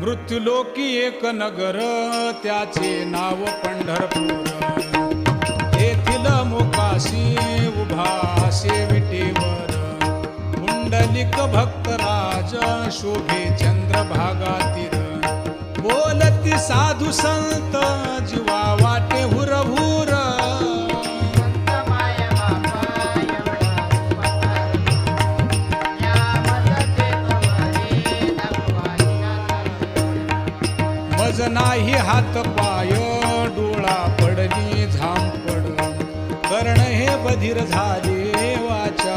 मृत्युलोकी एक नगर त्याचे नाव पंढरपूर. येथील मोकाशी उभा विटेवर पुंडलिक भक्तराज शोभे चंद्रभागा तीर. बोलती साधू संत जीवा वाटे हुरहुर. मज नाही हात पाय डोळा पडली झांपड. कर्ण हे बधीर झाले वाचा